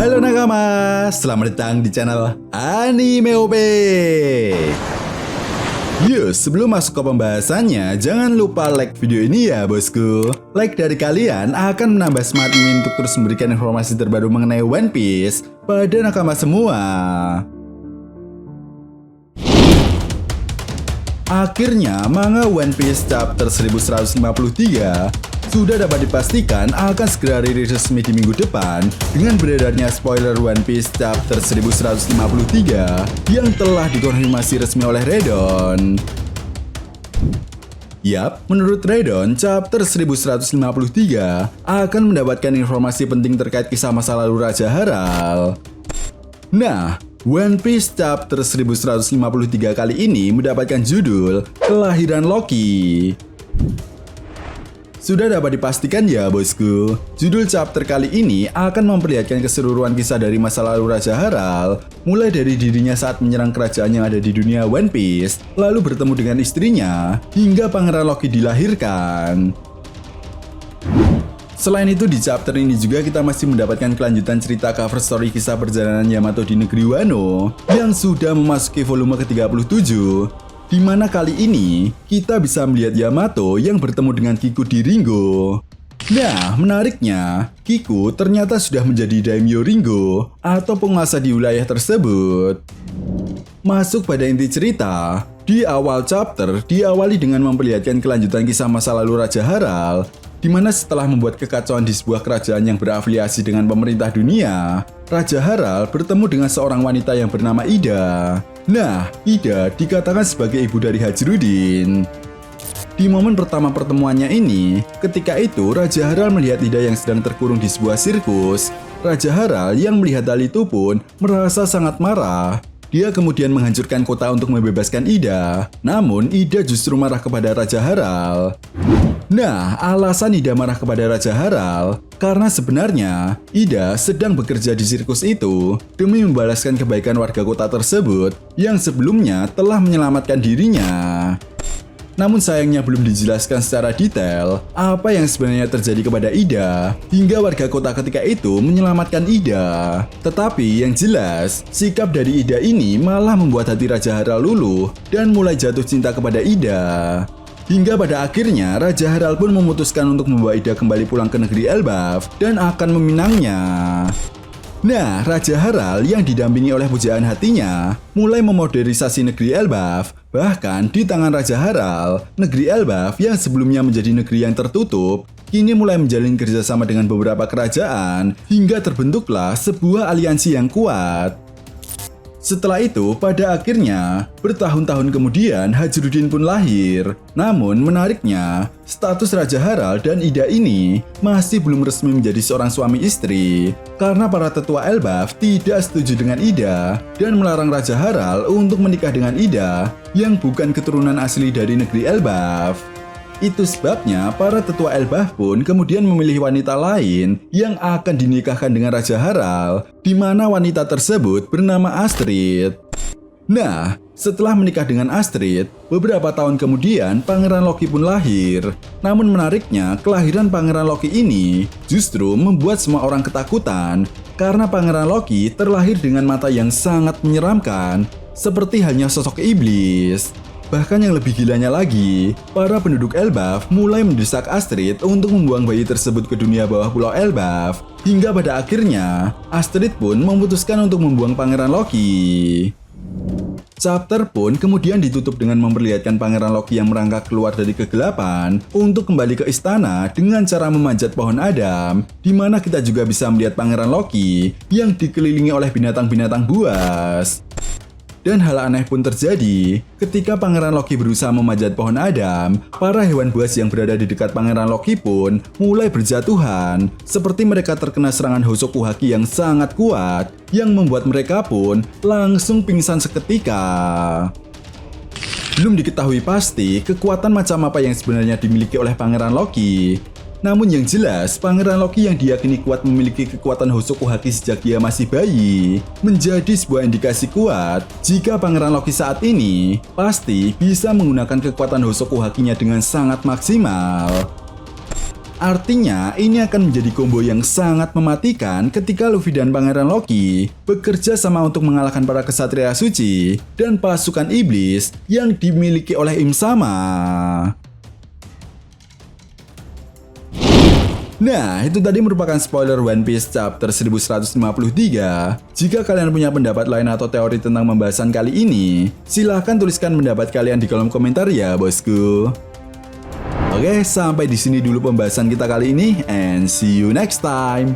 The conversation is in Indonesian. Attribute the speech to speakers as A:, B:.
A: Halo nakama, selamat datang di channel Anime OP. Yuk, sebelum masuk ke pembahasannya, jangan lupa like video ini ya bosku. Like dari kalian akan menambah semangat Mimin untuk terus memberikan informasi terbaru mengenai One Piece pada nakama semua. Akhirnya, manga One Piece chapter 1153 sudah dapat dipastikan akan segera rilis resmi di minggu depan dengan beredarnya spoiler One Piece chapter 1153 yang telah dikonfirmasi resmi oleh Redon. Yap, menurut Redon, chapter 1153 akan mendapatkan informasi penting terkait kisah masa lalu Raja Haral. Nah, One Piece chapter 1153 kali ini mendapatkan judul Kelahiran Loki. Sudah dapat dipastikan ya bosku, judul chapter kali ini akan memperlihatkan keseluruhan kisah dari masa lalu Raja Haral, mulai dari dirinya saat menyerang kerajaan yang ada di dunia One Piece, lalu bertemu dengan istrinya, hingga Pangeran Loki dilahirkan. Selain itu di chapter ini juga kita masih mendapatkan kelanjutan cerita cover story kisah perjalanan Yamato di negeri Wano yang sudah memasuki volume ke-37. Di mana kali ini kita bisa melihat Yamato yang bertemu dengan Kiku di Ringo. Nah, menariknya, Kiku ternyata sudah menjadi Daimyo Ringo atau penguasa di wilayah tersebut. Masuk pada inti cerita, di awal chapter diawali dengan memperlihatkan kelanjutan kisah masa lalu Raja Haral, di mana setelah membuat kekacauan di sebuah kerajaan yang berafiliasi dengan pemerintah dunia, Raja Haral bertemu dengan seorang wanita yang bernama Ida. Nah, Ida dikatakan sebagai ibu dari Hajrudin. Di momen pertama pertemuannya ini, ketika itu Raja Haral melihat Ida yang sedang terkurung di sebuah sirkus. Raja Haral yang melihat hal itu pun merasa sangat marah. Dia kemudian menghancurkan kota untuk membebaskan Ida. Namun, Ida justru marah kepada Raja Haral. Nah, alasan Ida marah kepada Raja Haral karena sebenarnya Ida sedang bekerja di sirkus itu demi membalaskan kebaikan warga kota tersebut yang sebelumnya telah menyelamatkan dirinya. Namun sayangnya belum dijelaskan secara detail apa yang sebenarnya terjadi kepada Ida hingga warga kota ketika itu menyelamatkan Ida. Tetapi yang jelas, sikap dari Ida ini malah membuat hati Raja Haral luluh dan mulai jatuh cinta kepada Ida. Hingga pada akhirnya Raja Haral pun memutuskan untuk membawa Ida kembali pulang ke negeri Elbaf dan akan meminangnya. Nah, Raja Haral yang didampingi oleh pujaan hatinya mulai memodernisasi negeri Elbaf. Bahkan di tangan Raja Haral, negeri Elbaf yang sebelumnya menjadi negeri yang tertutup, kini mulai menjalin kerjasama dengan beberapa kerajaan hingga terbentuklah sebuah aliansi yang kuat. Setelah itu, pada akhirnya, bertahun-tahun kemudian Hajrudin pun lahir. Namun menariknya, status Raja Haral dan Ida ini masih belum resmi menjadi seorang suami istri. Karena para tetua Elbaf tidak setuju dengan Ida dan melarang Raja Haral untuk menikah dengan Ida yang bukan keturunan asli dari negeri Elbaf. Itu sebabnya para tetua Elbaf pun kemudian memilih wanita lain yang akan dinikahkan dengan Raja Haral, di mana wanita tersebut bernama Astrid. Nah, setelah menikah dengan Astrid, beberapa tahun kemudian Pangeran Loki pun lahir. Namun menariknya, kelahiran Pangeran Loki ini justru membuat semua orang ketakutan karena Pangeran Loki terlahir dengan mata yang sangat menyeramkan, seperti halnya sosok iblis. Bahkan yang lebih gilanya lagi, para penduduk Elbaf mulai mendesak Astrid untuk membuang bayi tersebut ke dunia bawah pulau Elbaf. Hingga pada akhirnya, Astrid pun memutuskan untuk membuang Pangeran Loki. Chapter pun kemudian ditutup dengan memperlihatkan Pangeran Loki yang merangkak keluar dari kegelapan untuk kembali ke istana dengan cara memanjat pohon Adam, di mana kita juga bisa melihat Pangeran Loki yang dikelilingi oleh binatang-binatang buas. Dan hal aneh pun terjadi ketika Pangeran Loki berusaha memanjat pohon Adam. Para hewan buas yang berada di dekat Pangeran Loki pun mulai berjatuhan, seperti mereka terkena serangan Hosoku Haki yang sangat kuat, yang membuat mereka pun langsung pingsan seketika. Belum diketahui pasti kekuatan macam apa yang sebenarnya dimiliki oleh Pangeran Loki. Namun yang jelas, Pangeran Loki yang diyakini kuat memiliki kekuatan Hosoku Haki sejak dia masih bayi, menjadi sebuah indikasi kuat jika Pangeran Loki saat ini pasti bisa menggunakan kekuatan Hosoku Hakinya dengan sangat maksimal. Artinya, ini akan menjadi combo yang sangat mematikan ketika Luffy dan Pangeran Loki bekerja sama untuk mengalahkan para kesatria suci dan pasukan iblis yang dimiliki oleh Im Sama. Nah, itu tadi merupakan spoiler One Piece chapter 1153. Jika kalian punya pendapat lain atau teori tentang pembahasan kali ini, silahkan tuliskan pendapat kalian di kolom komentar ya, bosku. Oke, sampai di sini dulu pembahasan kita kali ini, and see you next time.